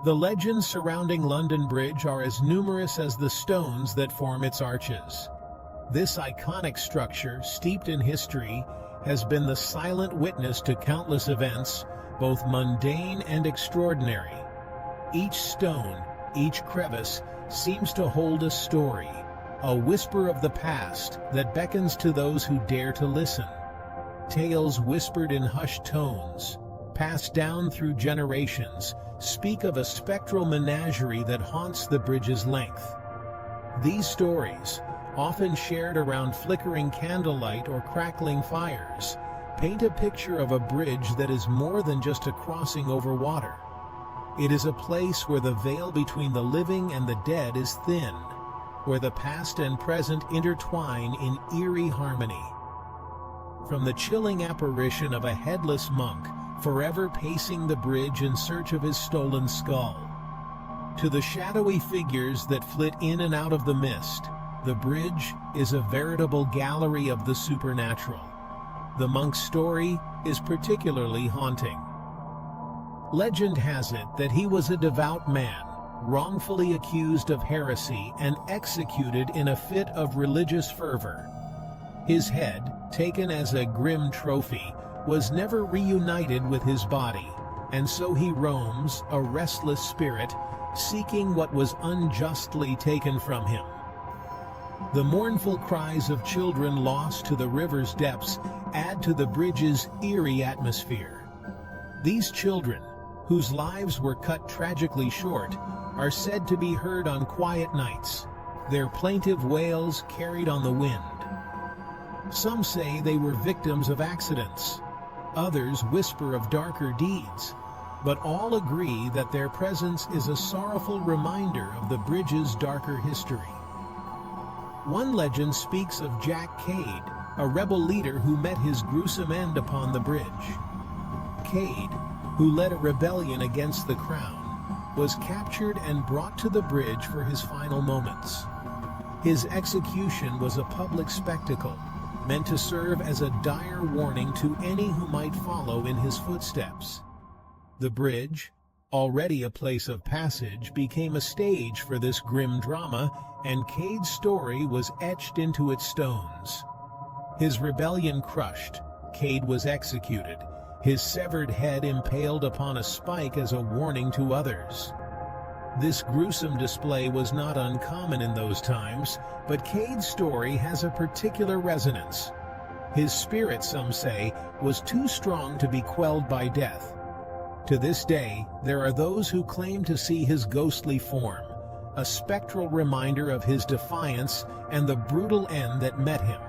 The legends surrounding London Bridge are as numerous as the stones that form its arches. This iconic structure, steeped in history, has been the silent witness to countless events, both mundane and extraordinary. Each stone, each crevice, seems to hold a story, a whisper of the past that beckons to those who dare to listen. Tales whispered in hushed tones, passed down through generations, speak of a spectral menagerie that haunts the bridge's length. These stories, often shared around flickering candlelight or crackling fires, paint a picture of a bridge that is more than just a crossing over water. It is a place where the veil between the living and the dead is thin, where the past and present intertwine in eerie harmony. From the chilling apparition of a headless monk, forever pacing the bridge in search of his stolen skull, to the shadowy figures that flit in and out of the mist, the bridge is a veritable gallery of the supernatural. The monk's story is particularly haunting. Legend has it that he was a devout man, wrongfully accused of heresy and executed in a fit of religious fervor. His head, taken as a grim trophy, was never reunited with his body, and so he roams, a restless spirit, seeking what was unjustly taken from him. The mournful cries of children lost to the river's depths add to the bridge's eerie atmosphere. These children, whose lives were cut tragically short, are said to be heard on quiet nights, their plaintive wails carried on the wind. Some say they were victims of accidents. Others whisper of darker deeds, but all agree that their presence is a sorrowful reminder of the bridge's darker history. One legend speaks of Jack Cade, a rebel leader who met his gruesome end upon the bridge. Cade, who led a rebellion against the crown, was captured and brought to the bridge for his final moments. His execution was a public spectacle, meant to serve as a dire warning to any who might follow in his footsteps. The bridge, already a place of passage, became a stage for this grim drama, and Cade's story was etched into its stones. His rebellion crushed, Cade was executed, his severed head impaled upon a spike as a warning to others. This gruesome display was not uncommon in those times, but Cade's story has a particular resonance. His spirit, some say, was too strong to be quelled by death. To this day, there are those who claim to see his ghostly form, a spectral reminder of his defiance and the brutal end that met him.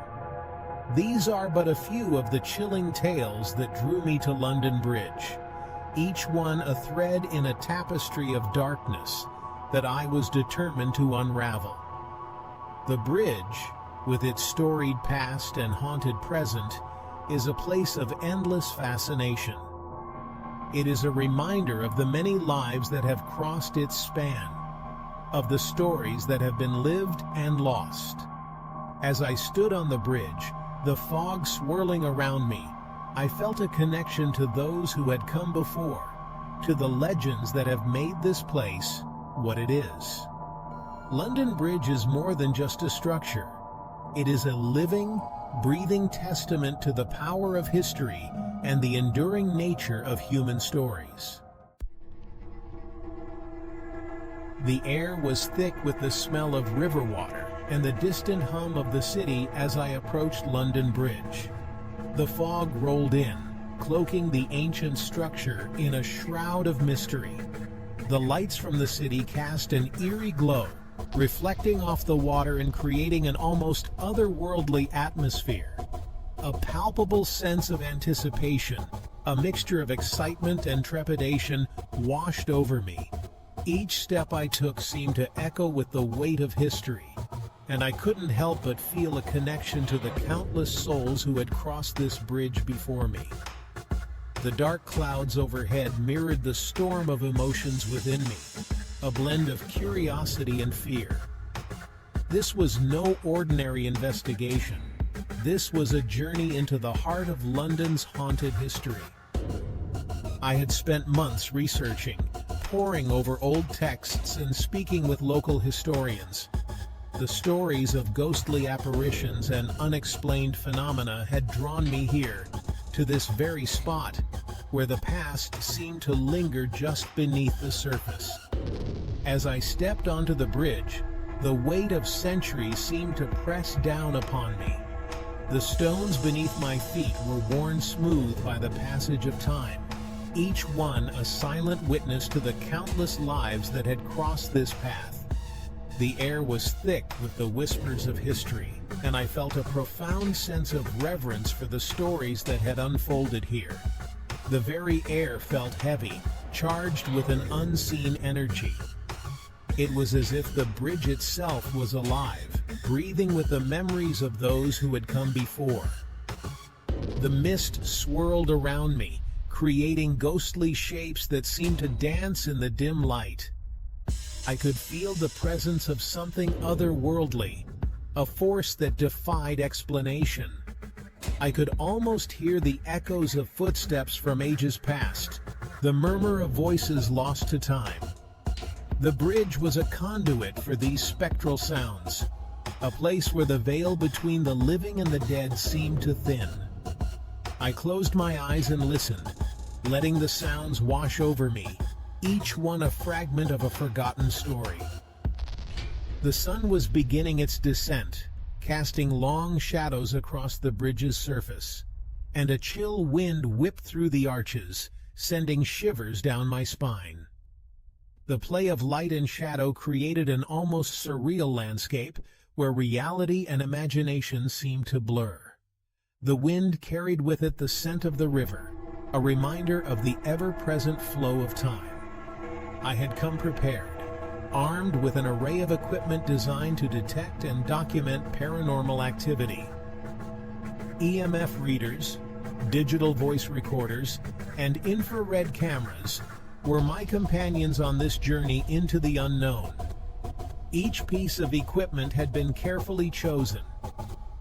These are but a few of the chilling tales that drew me to London Bridge, each one a thread in a tapestry of darkness that I was determined to unravel. The bridge, with its storied past and haunted present, is a place of endless fascination. It is a reminder of the many lives that have crossed its span, of the stories that have been lived and lost. As I stood on the bridge, the fog swirling around me, I felt a connection to those who had come before, to the legends that have made this place what it is. London Bridge is more than just a structure. It is a living, breathing testament to the power of history and the enduring nature of human stories. The air was thick with the smell of river water and the distant hum of the city as I approached London Bridge. The fog rolled in, cloaking the ancient structure in a shroud of mystery. The lights from the city cast an eerie glow, reflecting off the water and creating an almost otherworldly atmosphere. A palpable sense of anticipation, a mixture of excitement and trepidation, washed over me. Each step I took seemed to echo with the weight of history, and I couldn't help but feel a connection to the countless souls who had crossed this bridge before me. The dark clouds overhead mirrored the storm of emotions within me, a blend of curiosity and fear. This was no ordinary investigation. This was a journey into the heart of London's haunted history. I had spent months researching, poring over old texts and speaking with local historians. The stories of ghostly apparitions and unexplained phenomena had drawn me here, to this very spot, where the past seemed to linger just beneath the surface. As I stepped onto the bridge, the weight of centuries seemed to press down upon me. The stones beneath my feet were worn smooth by the passage of time, each one a silent witness to the countless lives that had crossed this path. The air was thick with the whispers of history, and I felt a profound sense of reverence for the stories that had unfolded here. The very air felt heavy, charged with an unseen energy. It was as if the bridge itself was alive, breathing with the memories of those who had come before. The mist swirled around me, creating ghostly shapes that seemed to dance in the dim light. I could feel the presence of something otherworldly, a force that defied explanation. I could almost hear the echoes of footsteps from ages past, the murmur of voices lost to time. The bridge was a conduit for these spectral sounds, a place where the veil between the living and the dead seemed to thin. I closed my eyes and listened, letting the sounds wash over me, each one a fragment of a forgotten story. The sun was beginning its descent, casting long shadows across the bridge's surface, and a chill wind whipped through the arches, sending shivers down my spine. The play of light and shadow created an almost surreal landscape where reality and imagination seemed to blur. The wind carried with it the scent of the river, a reminder of the ever-present flow of time. I had come prepared, armed with an array of equipment designed to detect and document paranormal activity. EMF readers, digital voice recorders, and infrared cameras were my companions on this journey into the unknown. Each piece of equipment had been carefully chosen,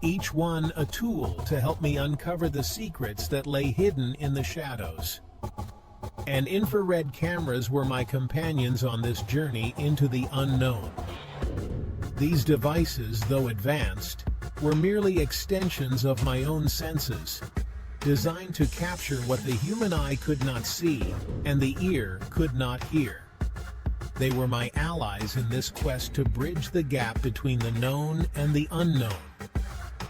each one a tool to help me uncover the secrets that lay hidden in the shadows. And infrared cameras were my companions on this journey into the unknown. These devices, though advanced, were merely extensions of my own senses, designed to capture what the human eye could not see and the ear could not hear. They were my allies in this quest to bridge the gap between the known and the unknown.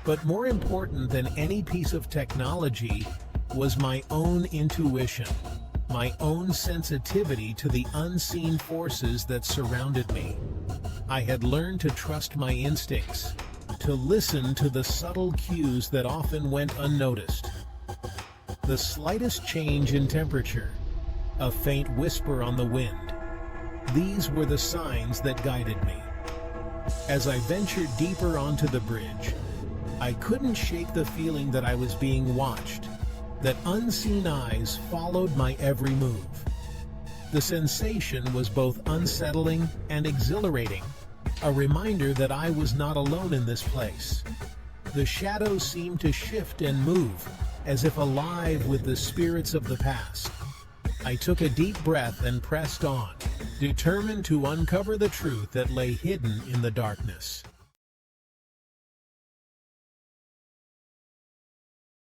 But more important than any piece of technology was my own intuition, my own sensitivity to the unseen forces that surrounded me. I had learned to trust my instincts, to listen to the subtle cues that often went unnoticed. The slightest change in temperature, a faint whisper on the wind, these were the signs that guided me. As I ventured deeper onto the bridge, I couldn't shake the feeling that I was being watched, that unseen eyes followed my every move. The sensation was both unsettling and exhilarating, a reminder that I was not alone in this place. The shadows seemed to shift and move, as if alive with the spirits of the past. I took a deep breath and pressed on, determined to uncover the truth that lay hidden in the darkness.